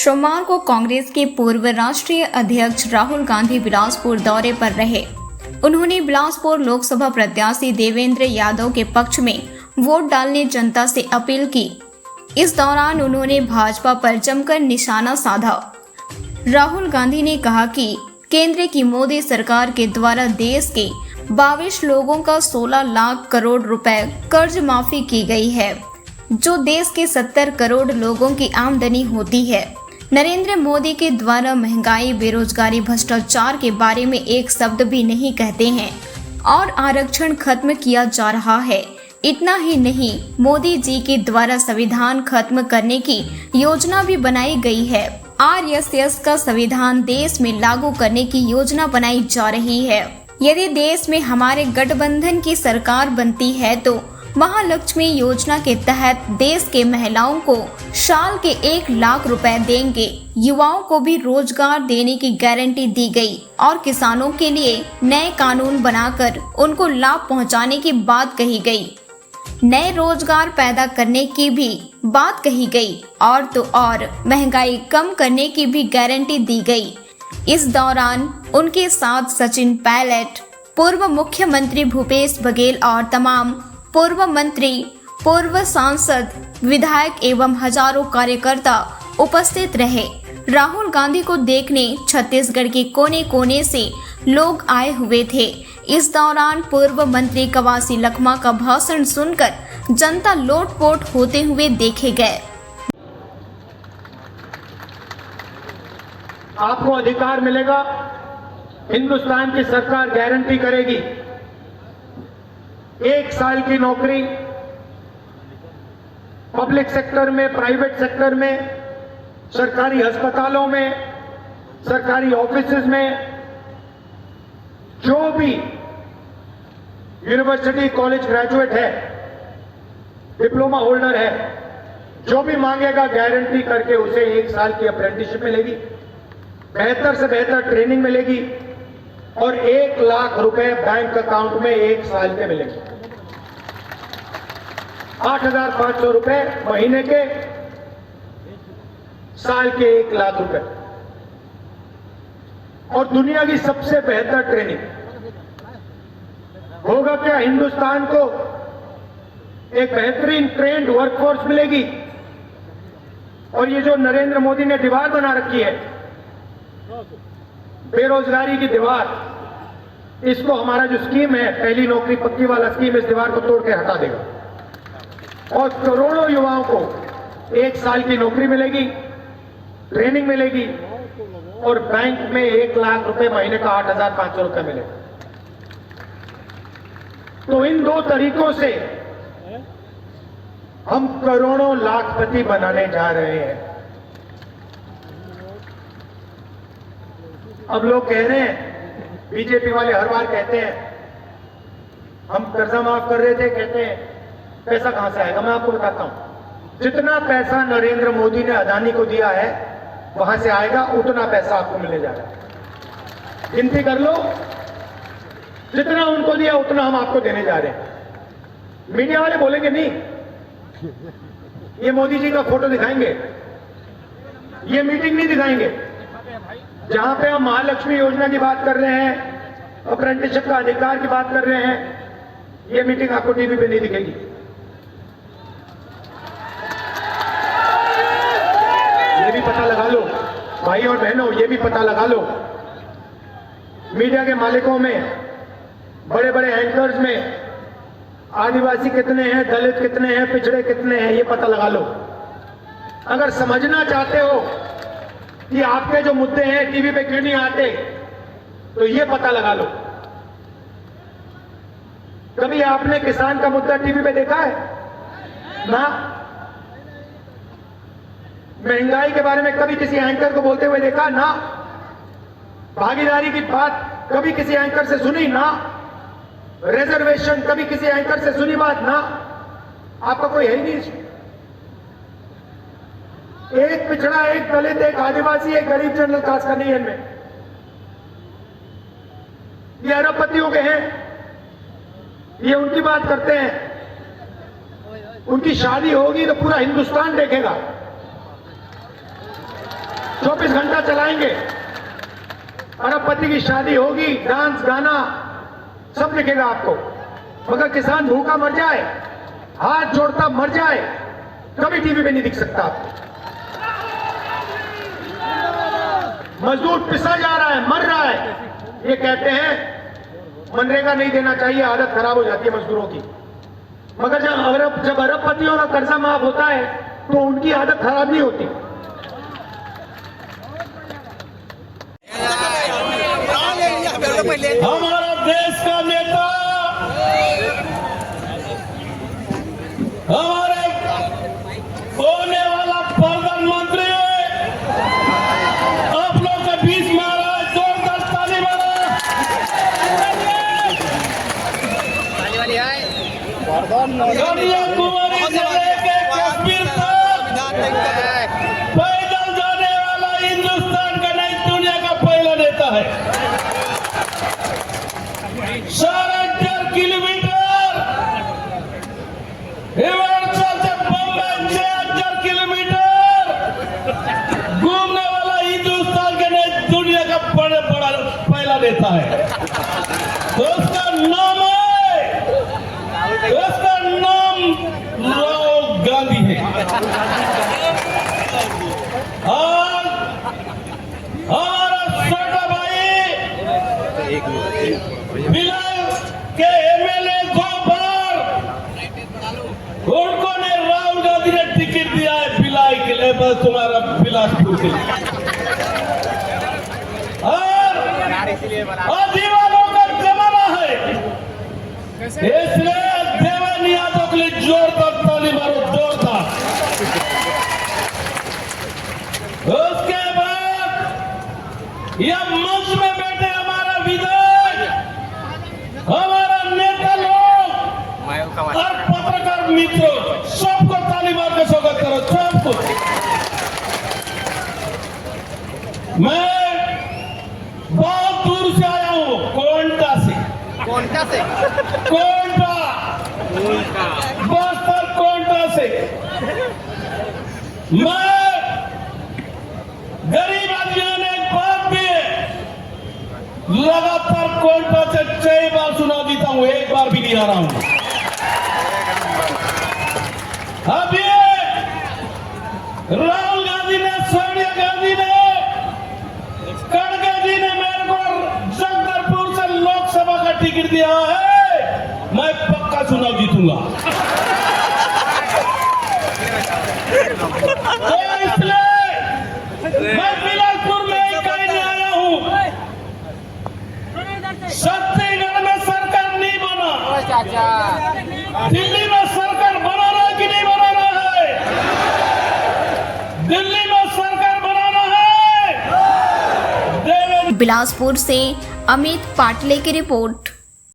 सोमवार को कांग्रेस के पूर्व राष्ट्रीय अध्यक्ष राहुल गांधी बिलासपुर दौरे पर रहे। उन्होंने बिलासपुर लोकसभा प्रत्याशी देवेंद्र यादव के पक्ष में वोट डालने जनता से अपील की। इस दौरान उन्होंने भाजपा पर जमकर निशाना साधा। राहुल गांधी ने कहा कि केंद्र की मोदी सरकार के द्वारा देश के 22 लोगों का 16 लाख करोड़ रुपए कर्ज माफी की गई है, जो देश के 70 करोड़ लोगों की आमदनी होती है। नरेंद्र मोदी के द्वारा महंगाई, बेरोजगारी, भ्रष्टाचार के बारे में एक शब्द भी नहीं कहते हैं और आरक्षण खत्म किया जा रहा है। इतना ही नहीं, मोदी जी के द्वारा संविधान खत्म करने की योजना भी बनाई गई है। आरएसएस का संविधान देश में लागू करने की योजना बनाई जा रही है। यदि देश में हमारे गठबंधन की सरकार बनती है तो महालक्ष्मी योजना के तहत देश के महिलाओं को साल के 1 लाख रुपए देंगे। युवाओं को भी रोजगार देने की गारंटी दी गई और किसानों के लिए नए कानून बनाकर उनको लाभ पहुंचाने की बात कही गई। नए रोजगार पैदा करने की भी बात कही गई और तो और महंगाई कम करने की भी गारंटी दी गई। इस दौरान उनके साथ सचिन पायलट, पूर्व मुख्यमंत्री भूपेश बघेल और तमाम पूर्व मंत्री, पूर्व सांसद, विधायक एवं हजारों कार्यकर्ता उपस्थित रहे। राहुल गांधी को देखने छत्तीसगढ़ के कोने कोने से लोग आए हुए थे। इस दौरान पूर्व मंत्री कवासी लखमा का भाषण सुनकर जनता लोटपोट होते हुए देखे गए। आपको अधिकार मिलेगा, हिंदुस्तान की सरकार गारंटी करेगी 1 साल की नौकरी पब्लिक सेक्टर में, प्राइवेट सेक्टर में, सरकारी अस्पतालों में, सरकारी ऑफिसेज में। जो भी यूनिवर्सिटी कॉलेज ग्रेजुएट है, डिप्लोमा होल्डर है, जो भी मांगेगा गारंटी करके उसे 1 साल की अप्रेंटिसशिप मिलेगी, बेहतर से बेहतर ट्रेनिंग मिलेगी और 1 लाख रुपए बैंक अकाउंट में 1 साल के मिलेंगे। 8,500 रुपए महीने के, साल के 1 लाख रुपए और दुनिया की सबसे बेहतर ट्रेनिंग। होगा क्या, हिंदुस्तान को एक बेहतरीन ट्रेंड वर्कफोर्स मिलेगी। और ये जो नरेंद्र मोदी ने दीवार बना रखी है, बेरोजगारी की दीवार, इसको हमारा जो स्कीम है, पहली नौकरी पक्की वाला स्कीम, इस दीवार को तोड़ के हटा देगा और करोड़ों युवाओं को 1 साल की नौकरी मिलेगी, ट्रेनिंग मिलेगी और बैंक में 1 लाख रुपए महीने का 8,500 रुपए मिलेगा। तो इन 2 तरीकों से हम करोड़ों लाखपति बनाने जा रहे हैं। अब लोग कह रहे हैं, बीजेपी वाले हर बार कहते हैं हम कर्जा माफ कर रहे थे, कहते हैं पैसा कहां से आएगा। मैं आपको बताता हूं, जितना पैसा नरेंद्र मोदी ने अदानी को दिया है वहां से आएगा, उतना पैसा आपको मिलने जा रहा है। गिनती कर लो, जितना उनको दिया उतना हम आपको देने जा रहे हैं। मीडिया वाले बोलेंगे नहीं, ये मोदी जी का फोटो दिखाएंगे, ये मीटिंग नहीं दिखाएंगे जहां पे हम महालक्ष्मी योजना की बात कर रहे हैं, अप्रेंटिसशिप का अधिकार की बात कर रहे हैं। ये मीटिंग आपको टीवी पे नहीं दिखेगी। ये भी पता लगा लो भाई और बहनों, ये भी पता लगा लो, मीडिया के मालिकों में, बड़े बड़े एंकर्स में आदिवासी कितने हैं, दलित कितने हैं, पिछड़े कितने हैं, ये पता लगा लो। अगर समझना चाहते हो कि आपके जो मुद्दे हैं टीवी पे क्यों नहीं आते, तो ये पता लगा लो। कभी आपने किसान का मुद्दा टीवी पे देखा है? ना। महंगाई के बारे में कभी किसी एंकर को बोलते हुए देखा? ना। भागीदारी की बात कभी किसी एंकर से सुनी? ना। रिजर्वेशन कभी किसी एंकर से सुनी बात? ना। आपका कोई है ही नहीं। एक पिछड़ा, एक दलित, एक आदिवासी, एक गरीब जनरल कास्ट का नहीं है इनमें। ये अरबपतियों के हैं, ये उनकी बात करते हैं। उनकी शादी होगी तो पूरा हिंदुस्तान देखेगा। 24 घंटा चलाएंगे। अरबपति की शादी होगी, डांस गाना सब दिखेगा आपको, मगर किसान भूखा मर जाए, हाथ जोड़ता मर जाए, कभी टीवी पे नहीं दिख सकता आपको। मजदूर पिसा जा रहा है, मर रहा है, ये कहते हैं मनरेगा नहीं देना चाहिए, हालत खराब हो जाती है मजदूरों की। मगर जब अरबपतियों का कर्जा माफ होता है तो उनकी हालत खराब नहीं होती। हमारा देश का नेता, हमारे होने वाला प्रधानमंत्री आप लोग के बीच में आ रहा है, जोरदार ताली मारो। कन्याकुमारी से लेके कश्मीर तक पैदल जाने वाला हिंदुस्तान का नहीं दुनिया का पहला नेता है। 4.5 किलोमीटर हिमाचल से बम्बई 6,000 किलोमीटर घूमने वाला हिंदुस्तान के नहीं दुनिया का बड़ा पहला नेता है। तो उसका नाम राहुल गांधी है। और हमारा छोटा भाई भिलाई के एमएलए 2 बार उनको ने राहुल गांधी ने टिकट दिया है भिलाई के लिए, बस तुम्हारा बिलासपुर के लिए। और दीवारों का जमाना है, इसलिए देवेंद्र यादव के लिए जोरदार ताली मारो, जोरदार। उसके बाद यह मंच में बैठे हमारा विधायक, हमारा नेता लोग और पत्रकार मित्रों, सबको ताली मार के स्वागत करो, सबको। मैं बहुत दूर से आया हूँ, कोंटा से बस्तर कोंटा से। मैं गरीब आदमियों ने एक बात भी लगातार कोंटा से 6 बार सुना देता हूं, एक बार भी नहीं आ रहा हूं। अब ये राहुल गांधी ने, सोनिया गांधी ने, खड़गे जी ने मेरे को जगदलपुर से लोकसभा का टिकट दिया है, मैं पक्का चुनाव जीतूंगा। तो इसलिए मैं बिलासपुर में ही कहीं नहीं आया हूँ। छत्तीसगढ़ में सरकार नहीं बना, दिल्ली में सरकार बना रहा है कि नहीं बना रहा है? दिल्ली में सरकार बनाना है। बिलासपुर से अमित पाटले की रिपोर्ट।